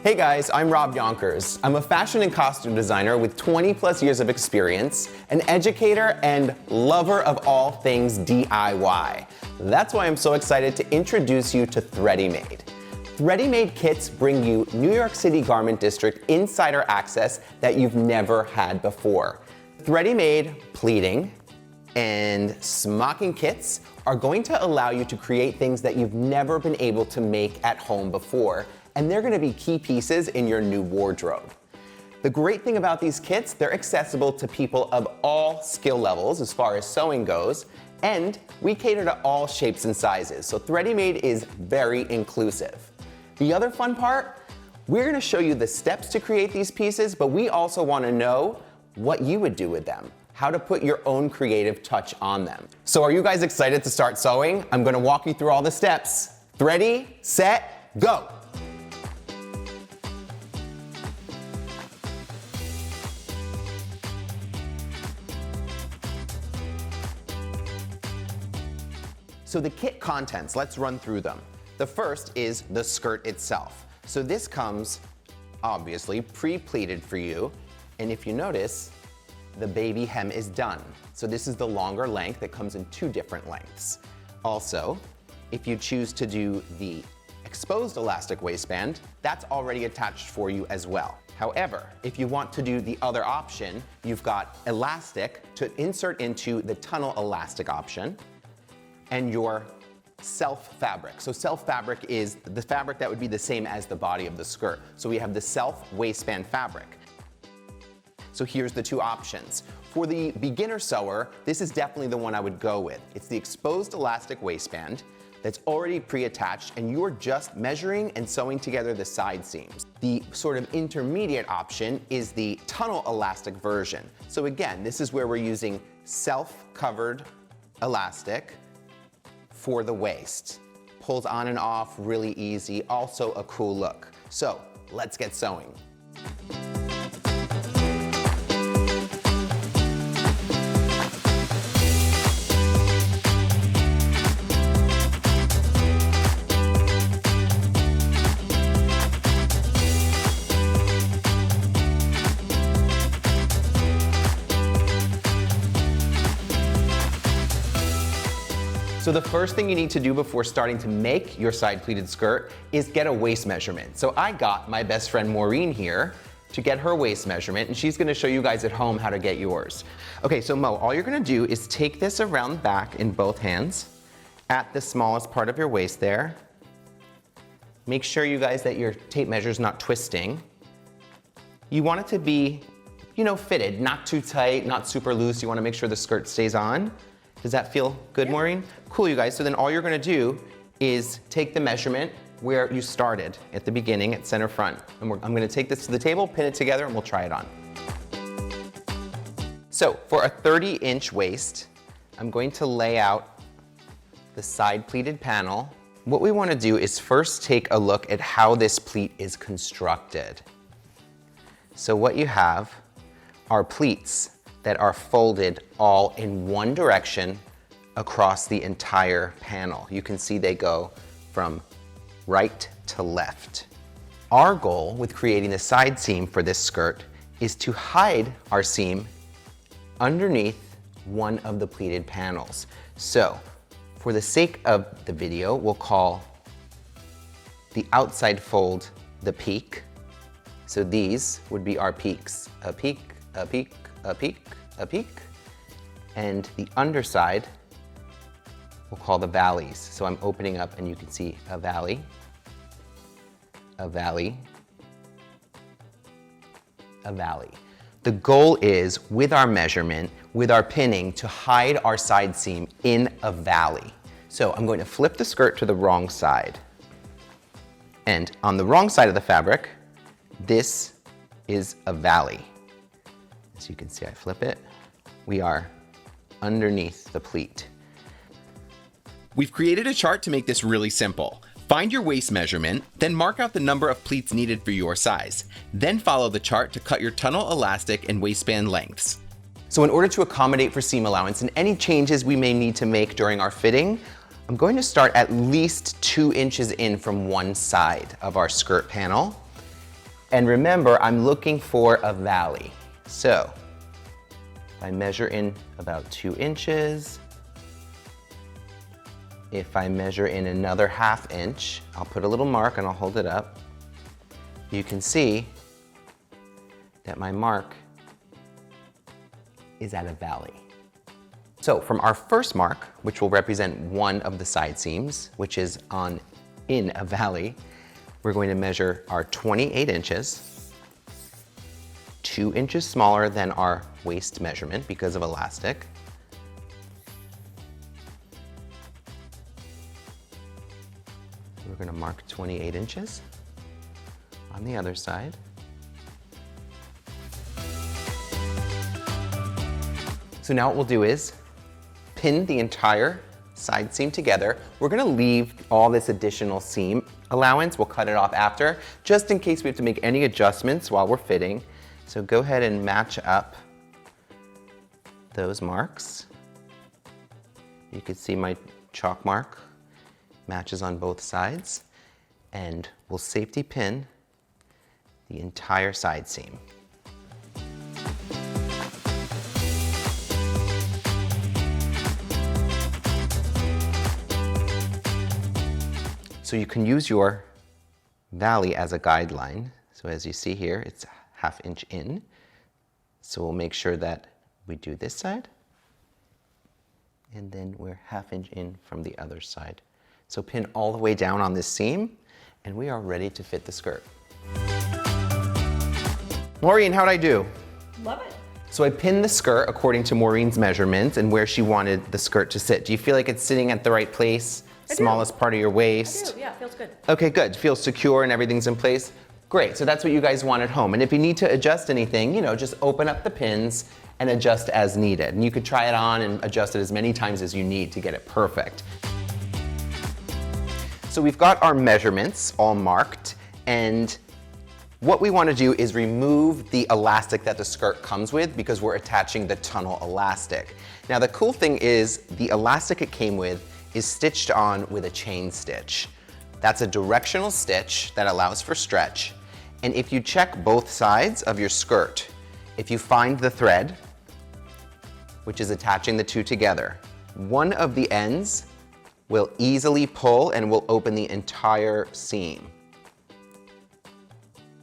Hey guys, I'm Rob Younkers. I'm a fashion and costume designer with 20+ years of experience, an educator, and lover of all things DIY. That's why I'm so excited to introduce you to THREADYMADE. THREADYMADE kits bring you New York City Garment District insider access that you've never had before. THREADYMADE pleating and smocking kits are going to allow you to create things that you've never been able to make at home before, and they're gonna be key pieces in your new wardrobe. The great thing about these kits, they're accessible to people of all skill levels as far as sewing goes, and we cater to all shapes and sizes, so THREADYMADE is very inclusive. The other fun part, we're gonna show you the steps to create these pieces, but we also wanna know what you would do with them, how to put your own creative touch on them. So are you guys excited to start sewing? I'm gonna walk you through all the steps. Ready, set, go! So the kit contents, let's run through them. The first is the skirt itself. So this comes, obviously, pre-pleated for you. And if you notice, the baby hem is done. So this is the longer length that comes in 2 different lengths. Also, if you choose to do the exposed elastic waistband, that's already attached for you as well. However, if you want to do the other option, you've got elastic to insert into the tunnel elastic option, and your self fabric. So self fabric is the fabric that would be the same as the body of the skirt. So we have the self waistband fabric. So here's the 2 options. For the beginner sewer, this is definitely the one I would go with. It's the exposed elastic waistband that's already pre-attached, and you're just measuring and sewing together the side seams. The sort of intermediate option is the tunnel elastic version. So again, this is where we're using self-covered elastic for the waist. Pulls on and off really easy, also a cool look. So let's get sewing. So the first thing you need to do before starting to make your side pleated skirt is get a waist measurement. So I got my best friend Maureen here to get her waist measurement, and she's gonna show you guys at home how to get yours. Okay, so Mo, all you're gonna do is take this around the back in both hands at the smallest part of your waist there. Make sure, you guys, that your tape measure's not twisting. You want it to be, fitted, not too tight, not super loose. You wanna make sure the skirt stays on. Does that feel good, Maureen? Cool, you guys. So then all you're gonna do is take the measurement where you started at the beginning at center front. And I'm gonna take this to the table, pin it together, and we'll try it on. So for a 30-inch waist, I'm going to lay out the side pleated panel. What we wanna do is first take a look at how this pleat is constructed. So what you have are pleats that are folded all in one direction across the entire panel. You can see they go from right to left. Our goal with creating the side seam for this skirt is to hide our seam underneath one of the pleated panels. So for the sake of the video, we'll call the outside fold the peak. So these would be our peaks. A peak, a peak, a peak, a peak, and the underside we'll call the valleys. So I'm opening up and you can see a valley, a valley, a valley. The goal is, with our measurement, with our pinning, to hide our side seam in a valley. So I'm going to flip the skirt to the wrong side. And on the wrong side of the fabric, this is a valley. As you can see, I flip it. We are underneath the pleat. We've created a chart to make this really simple. Find your waist measurement, then mark out the number of pleats needed for your size. Then follow the chart to cut your tunnel elastic and waistband lengths. So in order to accommodate for seam allowance and any changes we may need to make during our fitting, I'm going to start at least 2 inches in from one side of our skirt panel. And remember, I'm looking for a valley. So I measure in about 2 inches. If I measure in another 1/2 inch, I'll put a little mark and I'll hold it up. You can see that my mark is at a valley. So from our first mark, which will represent one of the side seams, which is in a valley, we're going to measure our 28 inches, 2 inches smaller than our waist measurement because of elastic. We're going to mark 28 inches on the other side. So now what we'll do is pin the entire side seam together. We're going to leave all this additional seam allowance. We'll cut it off after, just in case we have to make any adjustments while we're fitting. So go ahead and match up those marks. You can see my chalk mark matches on both sides, and we'll safety pin the entire side seam. So you can use your valley as a guideline. So as you see here, it's 1/2 inch in. So we'll make sure that we do this side, and then we're 1/2 inch in from the other side. So pin all the way down on this seam, and we are ready to fit the skirt. Maureen, how'd I do? Love it. So I pinned the skirt according to Maureen's measurements and where she wanted the skirt to sit. Do you feel like it's sitting at the right place? Smallest part of your waist? I do, yeah, feels good. Okay, good. Feels secure and everything's in place? Great, so that's what you guys want at home. And if you need to adjust anything, just open up the pins and adjust as needed. And you could try it on and adjust it as many times as you need to get it perfect. So we've got our measurements all marked, and what we want to do is remove the elastic that the skirt comes with because we're attaching the tunnel elastic. Now the cool thing is the elastic it came with is stitched on with a chain stitch. That's a directional stitch that allows for stretch. And if you check both sides of your skirt, if you find the thread, which is attaching the two together, one of the ends will easily pull and will open the entire seam.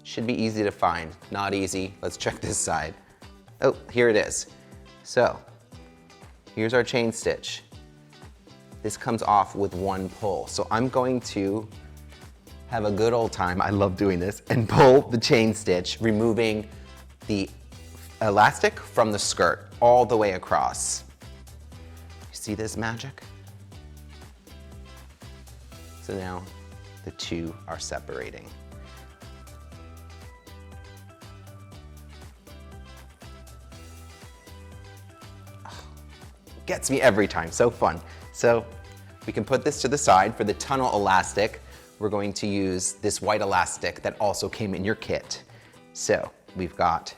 Should be easy to find, not easy. Let's check this side. Oh, here it is. So, here's our chain stitch. This comes off with one pull. So I'm going to have a good old time, I love doing this, and pull the chain stitch, removing the elastic from the skirt all the way across. You see this magic? So now the two are separating. Gets me every time, so fun. So we can put this to the side. For the tunnel elastic, we're going to use this white elastic that also came in your kit. So we've got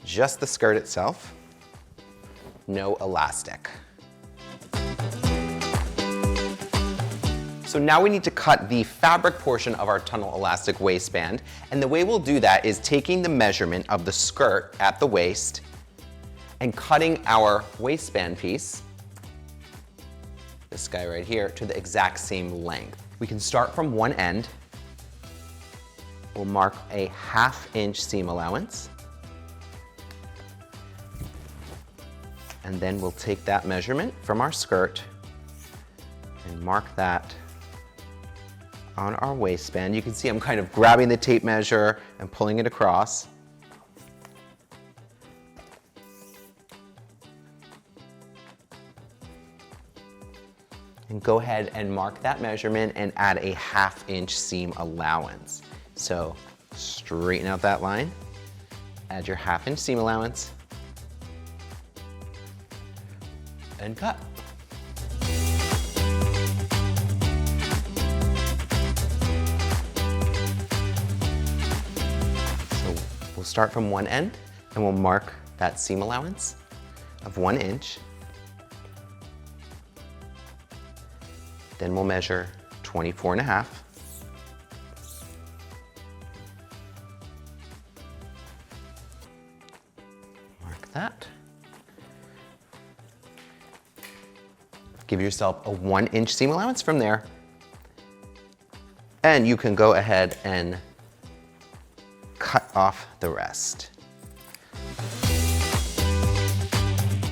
just the skirt itself, no elastic. So now we need to cut the fabric portion of our tunnel elastic waistband, and the way we'll do that is taking the measurement of the skirt at the waist and cutting our waistband piece, this guy right here, to the exact same length. We can start from one end. We'll mark a 1/2 inch seam allowance. And then we'll take that measurement from our skirt and mark that on our waistband. You can see I'm kind of grabbing the tape measure and pulling it across. And go ahead and mark that measurement and add a 1/2 inch seam allowance. So straighten out that line, add your 1/2 inch seam allowance, and cut. So we'll start from one end and we'll mark that seam allowance of 1 inch. Then we'll measure 24.5. that. Give yourself a 1-inch seam allowance from there. And you can go ahead and cut off the rest.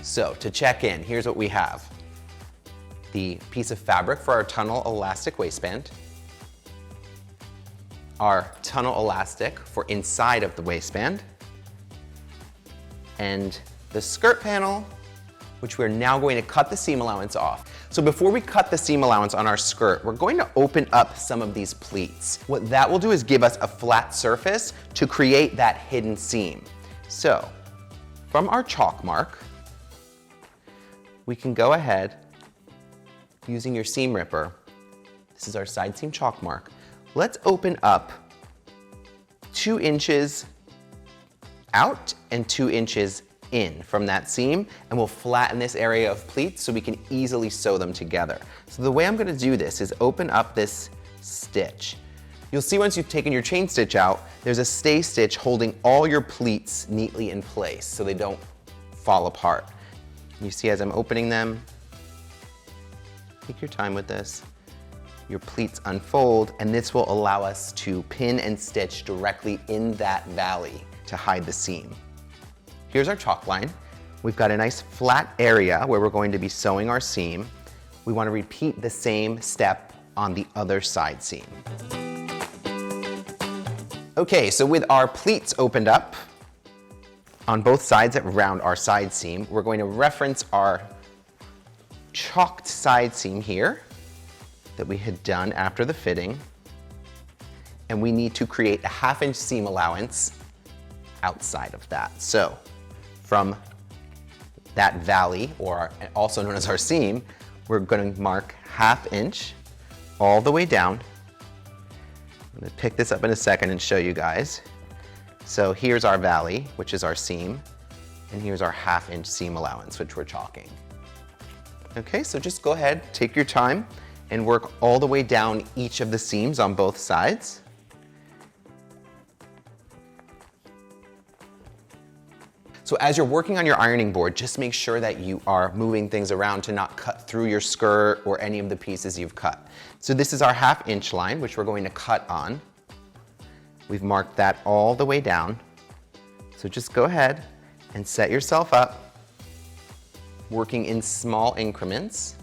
So to check in, here's what we have. The piece of fabric for our tunnel elastic waistband, our tunnel elastic for inside of the waistband, and the skirt panel, which we're now going to cut the seam allowance off. So before we cut the seam allowance on our skirt, we're going to open up some of these pleats. What that will do is give us a flat surface to create that hidden seam. So from our chalk mark, we can go ahead using your seam ripper. This is our side seam chalk mark. Let's open up 2 inches out and 2 inches in from that seam, and we'll flatten this area of pleats so we can easily sew them together. So the way I'm gonna do this is open up this stitch. You'll see once you've taken your chain stitch out, there's a stay stitch holding all your pleats neatly in place so they don't fall apart. You see as I'm opening them, take your time with this, your pleats unfold, and this will allow us to pin and stitch directly in that valley to hide the seam. Here's our chalk line. We've got a nice flat area where we're going to be sewing our seam. We want to repeat the same step on the other side seam. Okay, so with our pleats opened up on both sides around our side seam, we're going to reference our chalked side seam here that we had done after the fitting. And we need to create a 1/2-inch seam allowance outside of that. So from that valley, or also known as our seam, we're going to mark 1/2 inch all the way down. I'm going to pick this up in a second and show you guys. So here's our valley, which is our seam, and here's our 1/2 inch seam allowance, which we're chalking. Okay, so just go ahead, take your time, and work all the way down each of the seams on both sides. So as you're working on your ironing board, just make sure that you are moving things around to not cut through your skirt or any of the pieces you've cut. So this is our 1/2 inch line, which we're going to cut on. We've marked that all the way down. So just go ahead and set yourself up, working in small increments.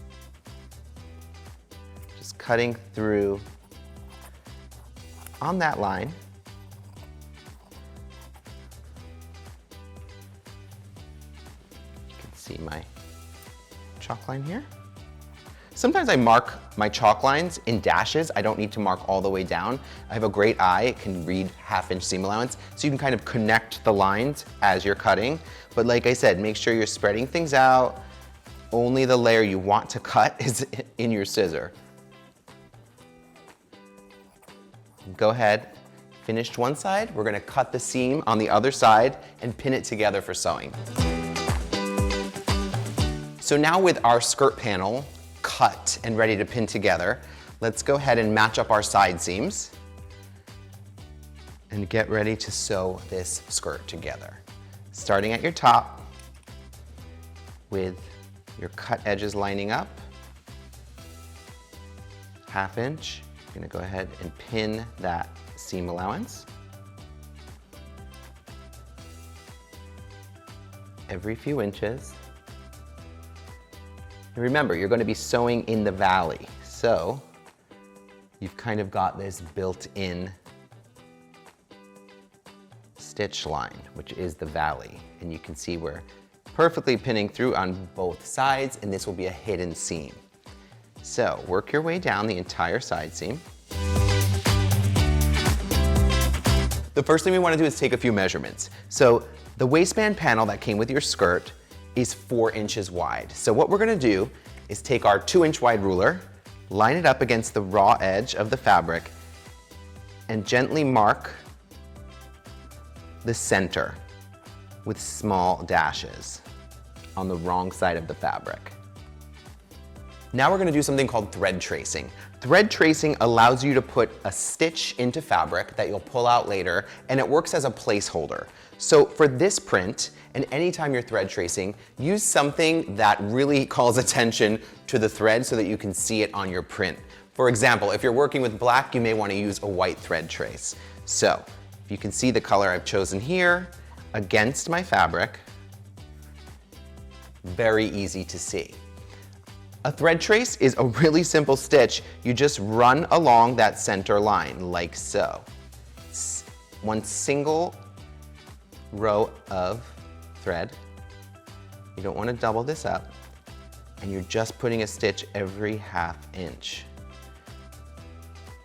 Just cutting through on that line. See my chalk line here. Sometimes I mark my chalk lines in dashes. I don't need to mark all the way down. I have a great eye, it can read 1/2 inch seam allowance, so you can kind of connect the lines as you're cutting. But like I said, make sure you're spreading things out. Only the layer you want to cut is in your scissor. Go ahead, finished one side, we're gonna cut the seam on the other side and pin it together for sewing. So now with our skirt panel cut and ready to pin together, let's go ahead and match up our side seams and get ready to sew this skirt together. Starting at your top with your cut edges lining up, 1/2 inch, you're gonna go ahead and pin that seam allowance. Every few inches. And remember, you're going to be sewing in the valley, so you've kind of got this built-in stitch line, which is the valley. And you can see we're perfectly pinning through on both sides, and this will be a hidden seam. So work your way down the entire side seam. The first thing we want to do is take a few measurements. So the waistband panel that came with your skirt is 4 inches wide. So what we're gonna do is take our 2-inch wide ruler, line it up against the raw edge of the fabric, and gently mark the center with small dashes on the wrong side of the fabric. Now we're gonna do something called thread tracing. Thread tracing allows you to put a stitch into fabric that you'll pull out later, and it works as a placeholder. So for this print, and anytime you're thread tracing, use something that really calls attention to the thread so that you can see it on your print. For example, if you're working with black, you may want to use a white thread trace. So if you can see the color I've chosen here against my fabric, very easy to see. A thread trace is a really simple stitch. You just run along that center line like so. One single row of thread. You don't want to double this up, and you're just putting a stitch every ½ inch.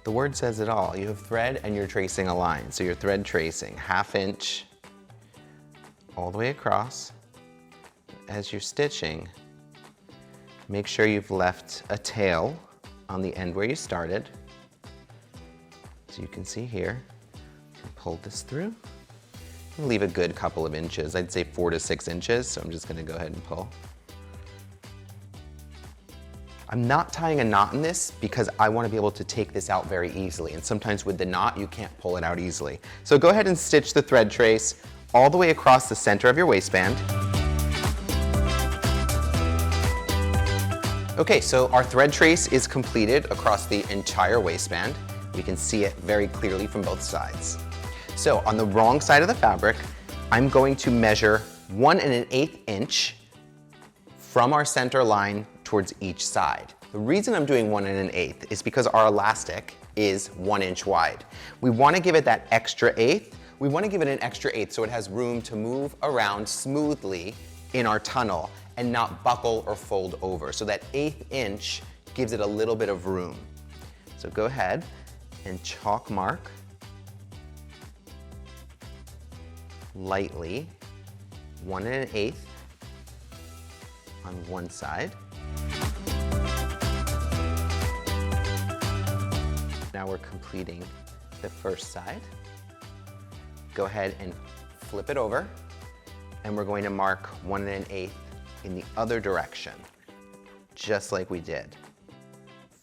The word says it all. You have thread and you're tracing a line. So you're thread tracing ½ inch all the way across. As you're stitching, make sure you've left a tail on the end where you started. So you can see here, pull this through. Leave a good couple of inches. I'd say 4 to 6 inches. So I'm just going to go ahead and pull. I'm not tying a knot in this because I want to be able to take this out very easily. And sometimes with the knot, you can't pull it out easily. So go ahead and stitch the thread trace all the way across the center of your waistband. Okay, so our thread trace is completed across the entire waistband. We can see it very clearly from both sides. So on the wrong side of the fabric, I'm going to measure 1 1/8 inch from our center line towards each side. The reason I'm doing 1 1/8 is because our elastic is 1 inch wide. We want to give it that extra eighth. We want to give it an extra eighth so it has room to move around smoothly in our tunnel and not buckle or fold over. So that 1/8 inch gives it a little bit of room. So go ahead and chalk mark lightly 1 1/8 on one side. Now we're completing the first side. Go ahead and flip it over, and we're going to mark 1 1/8 in the other direction, just like we did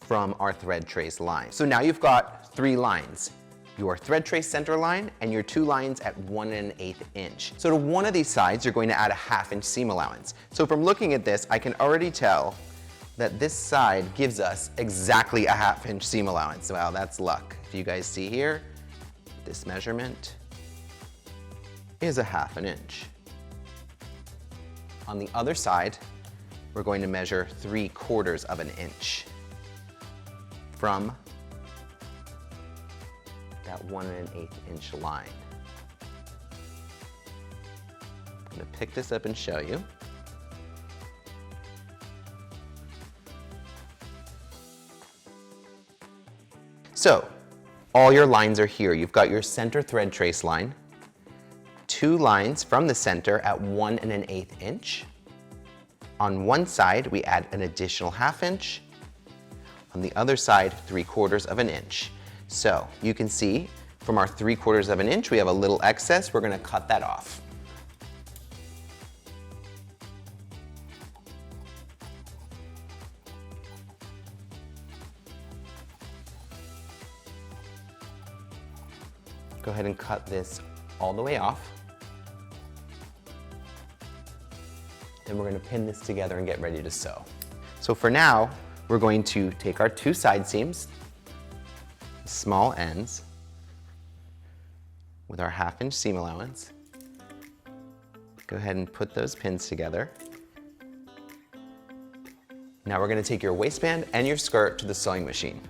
from our thread trace line. So now you've got 3 lines. Your thread trace center line and your 2 lines at 1 1/8 inch. So to one of these sides, you're going to add a ½ inch seam allowance. So from looking at this, I can already tell that this side gives us exactly a ½ inch seam allowance. Wow, that's luck. If you guys see here, this measurement is a ½ inch. On the other side, we're going to measure 3/4 of an inch from that 1 1/8 inch line. I'm going to pick this up and show you. So, all your lines are here. You've got your center thread trace line, 2 lines from the center at 1 1/8 inch. On one side, we add an additional ½ inch. On the other side, 3/4 of an inch. So you can see from our 3/4 of an inch, we have a little excess. We're going to cut that off. Go ahead and cut this all the way off. Then we're going to pin this together and get ready to sew. So for now, we're going to take our 2 side seams, small ends, with our ½ inch seam allowance. Go ahead and put those pins together. Now we're going to take your waistband and your skirt to the sewing machine.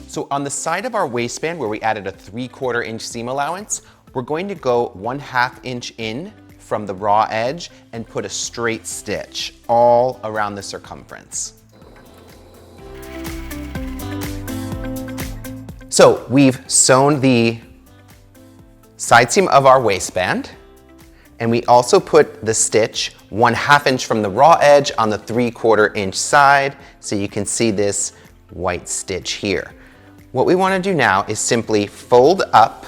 So on the side of our waistband where we added a 3/4 inch seam allowance, we're going to go 1/2 inch in from the raw edge and put a straight stitch all around the circumference. So we've sewn the side seam of our waistband, and we also put the stitch 1/2 inch from the raw edge on the 3/4 inch side, so you can see this white stitch here. What we want to do now is simply fold up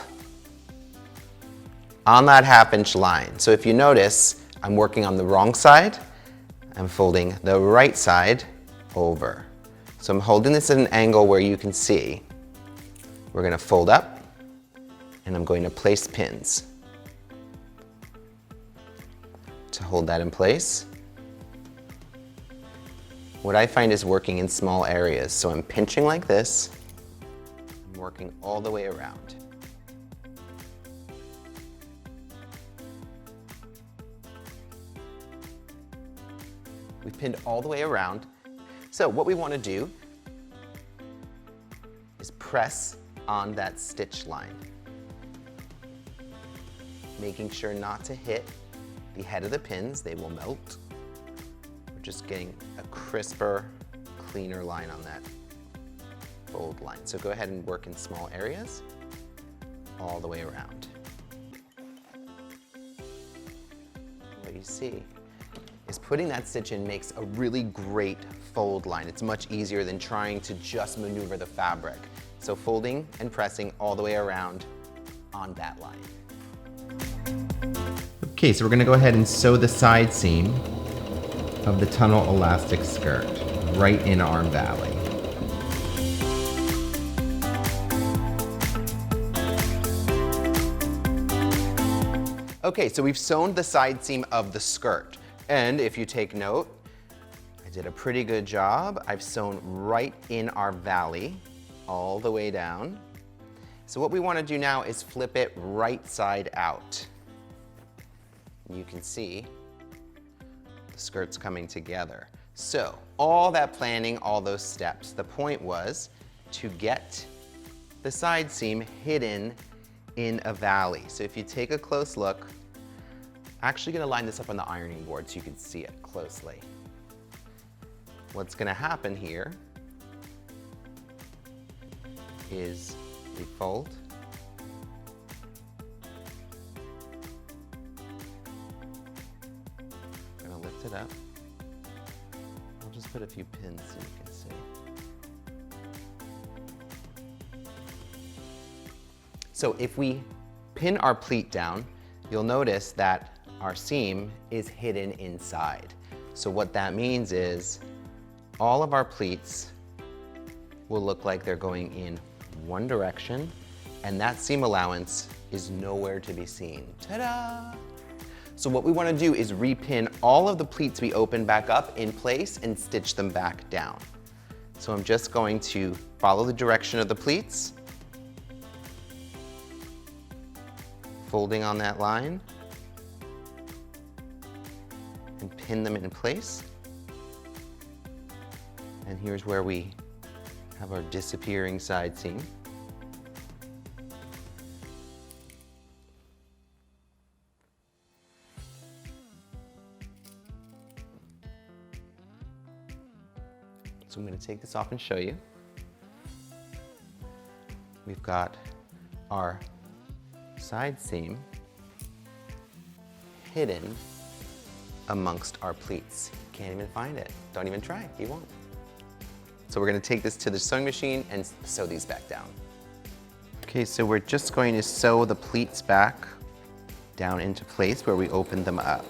on that ½ inch line. So if you notice, I'm working on the wrong side. I'm folding the right side over. So I'm holding this at an angle where you can see. We're going to fold up and I'm going to place pins to hold that in place. What I find is working in small areas. So I'm pinching like this, I'm working all the way around. We've pinned all the way around. So what we want to do is press on that stitch line, making sure not to hit the head of the pins, they will melt. We're just getting a crisper, cleaner line on that fold line. So go ahead and work in small areas all the way around. What you see is putting that stitch in makes a really great fold line. It's much easier than trying to just maneuver the fabric. So folding and pressing all the way around on that line. Okay, so we're gonna go ahead and sew the side seam of the tunnel elastic skirt right in our valley. Okay, so we've sewn the side seam of the skirt. And if you take note, I did a pretty good job. I've sewn right in our valley, all the way down. So what we want to do now is flip it right side out. You can see the skirt's coming together. So all that planning, all those steps, the point was to get the side seam hidden in a valley. So if you take a close look, actually going to line this up on the ironing board so you can see it closely. What's going to happen here is we fold, I'm going to lift it up. I'll just put a few pins so you can see. So if we pin our pleat down, you'll notice that our seam is hidden inside. So what that means is all of our pleats will look like they're going in one direction, and that seam allowance is nowhere to be seen. Ta-da! So what we want to do is repin all of the pleats we open back up in place and stitch them back down. So I'm just going to follow the direction of the pleats, folding on that line, and pin them in place. And here's where we have our disappearing side seam. So I'm going to take this off and show you. We've got our side seam hidden amongst our pleats. Can't even find it. Don't even try, you won't. So we're going to take this to the sewing machine and sew these back down. Okay, so we're just going to sew the pleats back down into place where we opened them up.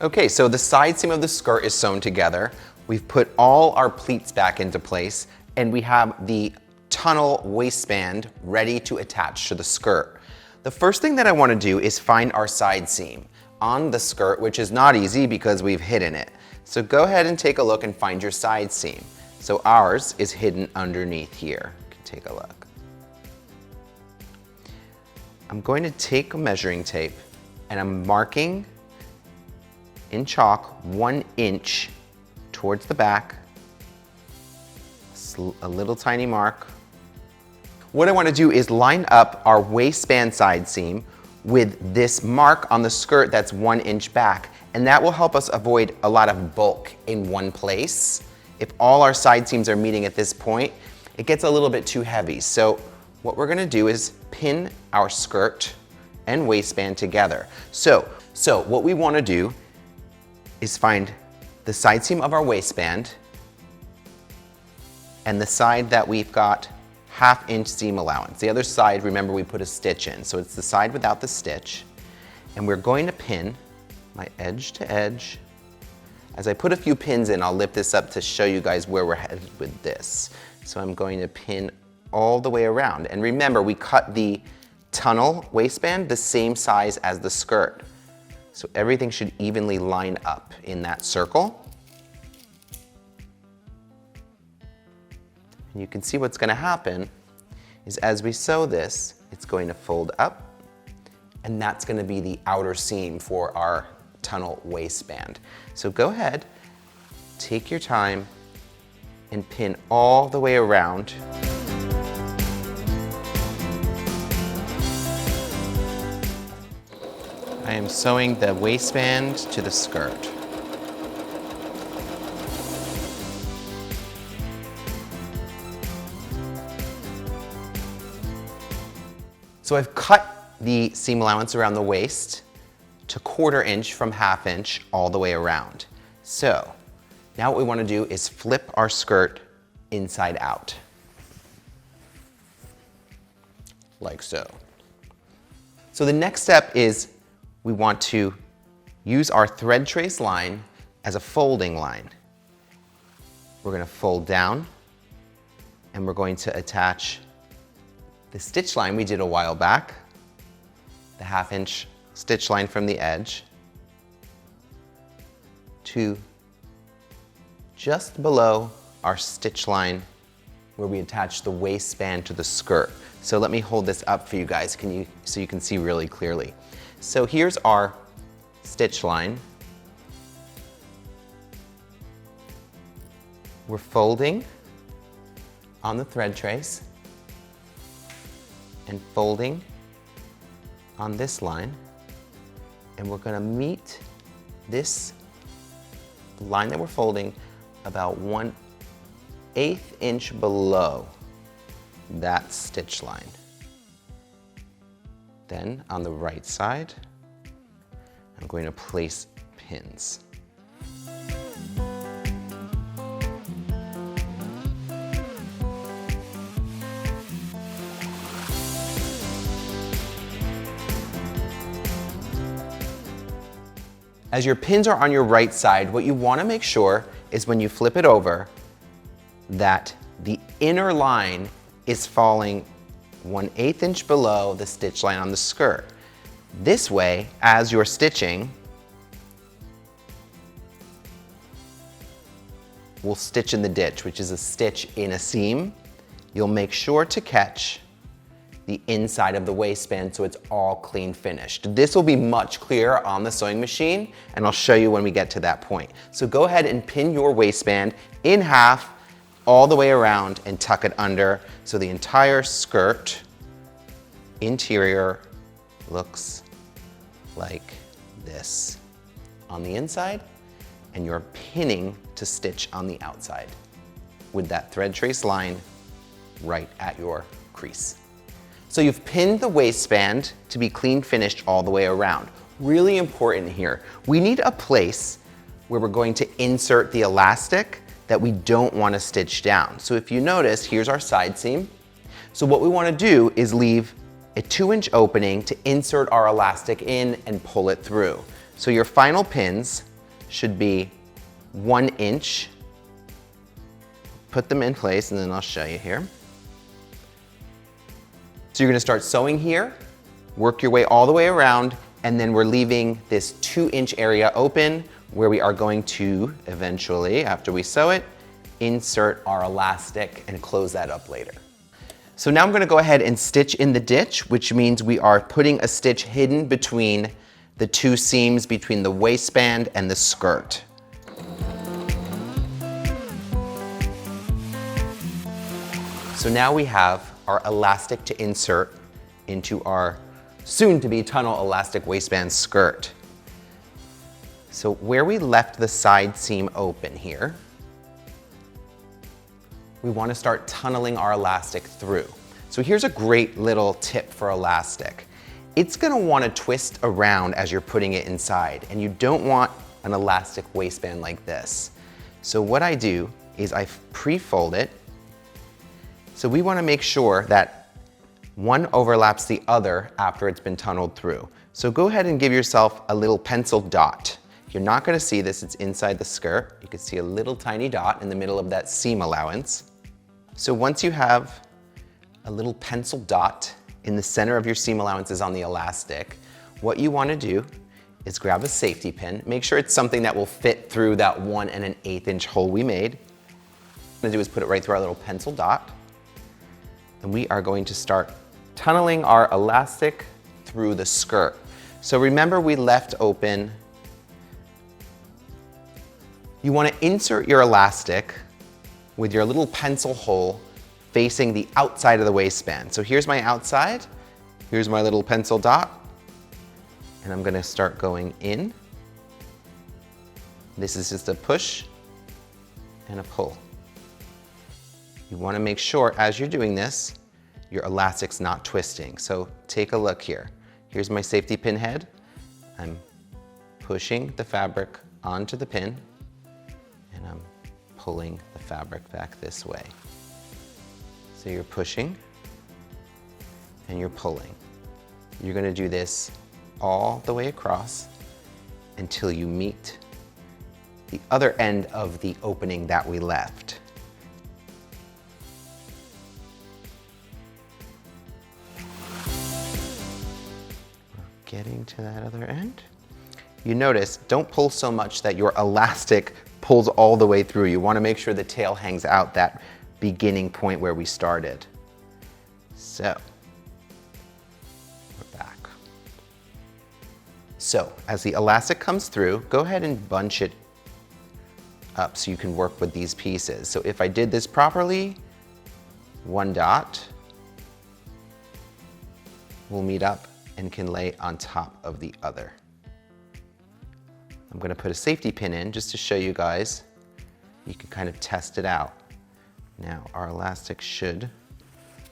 Okay, so the side seam of the skirt is sewn together. We've put all our pleats back into place, and we have the tunnel waistband ready to attach to the skirt. The first thing that I want to do is find our side seam on the skirt, which is not easy because we've hidden it. So go ahead and take a look and find your side seam. So ours is hidden underneath here. You can take a look. I'm going to take a measuring tape and I'm marking in chalk 1 inch towards the back, a little tiny mark. What I want to do is line up our waistband side seam with this mark on the skirt that's 1 inch back, and that will help us avoid a lot of bulk in one place. If all our side seams are meeting at this point, it gets a little bit too heavy. So what we're going to do is pin our skirt and waistband together. So what we want to do is find the side seam of our waistband and the side that we've got 1/2 inch seam allowance. The other side, remember, we put a stitch in, so it's the side without the stitch. And we're going to pin my edge to edge. As I put a few pins in, I'll lift this up to show you guys where we're headed with this. So I'm going to pin all the way around. And remember, we cut the tunnel waistband the same size as the skirt. So everything should evenly line up in that circle. And you can see what's going to happen is as we sew this, it's going to fold up, and that's going to be the outer seam for our tunnel waistband. So go ahead, take your time, and pin all the way around. I am sewing the waistband to the skirt. So I've cut the seam allowance around the waist to 1/4 inch from 1/2 inch all the way around. So now what we want to do is flip our skirt inside out, like so. So the next step is we want to use our thread trace line as a folding line. We're going to fold down, and we're going to attach the stitch line we did a while back, the 1/2 inch stitch line from the edge, to just below our stitch line where we attach the waistband to the skirt. So let me hold this up for you guys so you can see really clearly. So here's our stitch line. We're folding on the thread trace and folding on this line, and we're going to meet this line that we're folding about 1/8 inch below that stitch line. Then on the right side, I'm going to place pins. As your pins are on your right side, what you want to make sure is when you flip it over that the inner line is falling 1/8 inch below the stitch line on the skirt. This way, as you're stitching, we'll stitch in the ditch, which is a stitch in a seam. You'll make sure to catch the inside of the waistband so it's all clean finished. This will be much clearer on the sewing machine, and I'll show you when we get to that point. So go ahead and pin your waistband in half all the way around and tuck it under so the entire skirt interior looks like this on the inside, and you're pinning to stitch on the outside with that thread trace line right at your crease. So you've pinned the waistband to be clean finished all the way around. Really important here, we need a place where we're going to insert the elastic that we don't want to stitch down. So if you notice, here's our side seam. So what we want to do is leave a 2-inch opening to insert our elastic in and pull it through. So your final pins should be 1 inch. Put them in place and then I'll show you here. So you're going to start sewing here, work your way all the way around, and then we're leaving this 2-inch area open where we are going to eventually, after we sew it, insert our elastic and close that up later. So now I'm going to go ahead and stitch in the ditch, which means we are putting a stitch hidden between the 2 seams between the waistband and the skirt. So now we have our elastic to insert into our soon-to-be tunnel elastic waistband skirt. So where we left the side seam open here, we want to start tunneling our elastic through. So here's a great little tip for elastic. It's going to want to twist around as you're putting it inside, and you don't want an elastic waistband like this. So what I do is I pre-fold it So we want to make sure that one overlaps the other after it's been tunneled through. So go ahead and give yourself a little pencil dot. You're not going to see this, it's inside the skirt. You can see a little tiny dot in the middle of that seam allowance. So once you have a little pencil dot in the center of your seam allowances on the elastic, what you want to do is grab a safety pin. Make sure it's something that will fit through that 1 1/8 inch hole we made. What I'm going to do is put it right through our little pencil dot. And we are going to start tunneling our elastic through the skirt. So remember we left open. You want to insert your elastic with your little pencil hole facing the outside of the waistband. So here's my outside, here's my little pencil dot, and I'm going to start going in. This is just a push and a pull. You want to make sure as you're doing this, your elastic's not twisting. So take a look here. Here's my safety pin head. I'm pushing the fabric onto the pin, and I'm pulling the fabric back this way. So you're pushing and you're pulling. You're going to do this all the way across until you meet the other end of the opening that we left. Getting to that other end. You notice, don't pull so much that your elastic pulls all the way through. You want to make sure the tail hangs out that beginning point where we started. So, we're back. So, as the elastic comes through, go ahead and bunch it up so you can work with these pieces. So if I did this properly, one dot will meet up and can lay on top of the other. I'm going to put a safety pin in just to show you guys. You can kind of test it out. Now our elastic should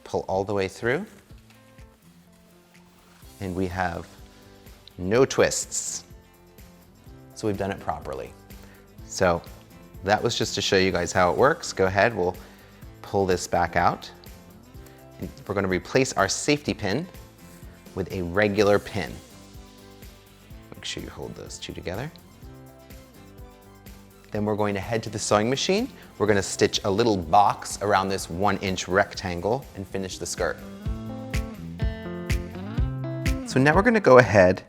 pull all the way through, and we have no twists. So we've done it properly. So that was just to show you guys how it works. Go ahead, we'll pull this back out. And we're going to replace our safety pin with a regular pin. Make sure you hold those two together. Then we're going to head to the sewing machine. We're going to stitch a little box around this 1-inch rectangle and finish the skirt. So now we're going to go ahead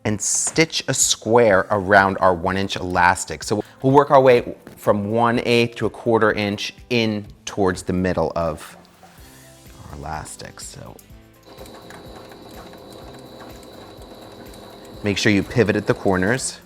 and stitch a square around our 1-inch elastic. So we'll work our way from 1/8 to a 1/4 inch in towards the middle of our elastic. So make sure you pivot at the corners.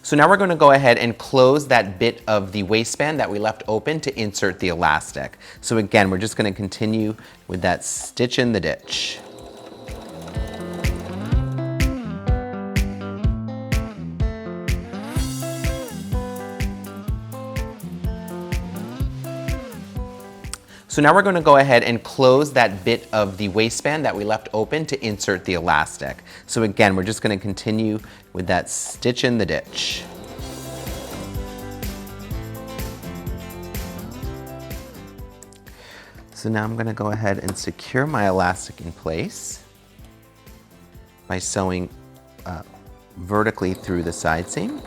So now we're going to go ahead and close that bit of the waistband that we left open to insert the elastic. So again, we're just going to continue with that stitch in the ditch. So now we're going to go ahead and close that bit of the waistband that we left open to insert the elastic. So again, we're just going to continue with that stitch in the ditch. So now I'm going to go ahead and secure my elastic in place by sewing vertically through the side seam.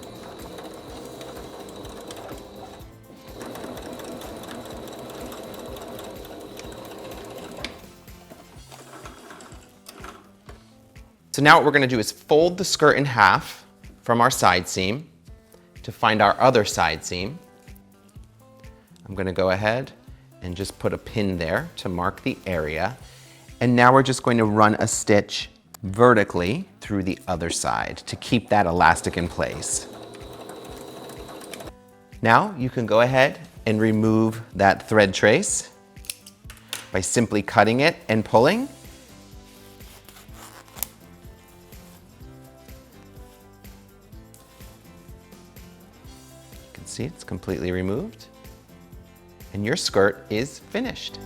So now what we're going to do is fold the skirt in half from our side seam to find our other side seam. I'm going to go ahead and just put a pin there to mark the area. And now we're just going to run a stitch vertically through the other side to keep that elastic in place. Now you can go ahead and remove that thread trace by simply cutting it and pulling. You can see it's completely removed, and your skirt is finished.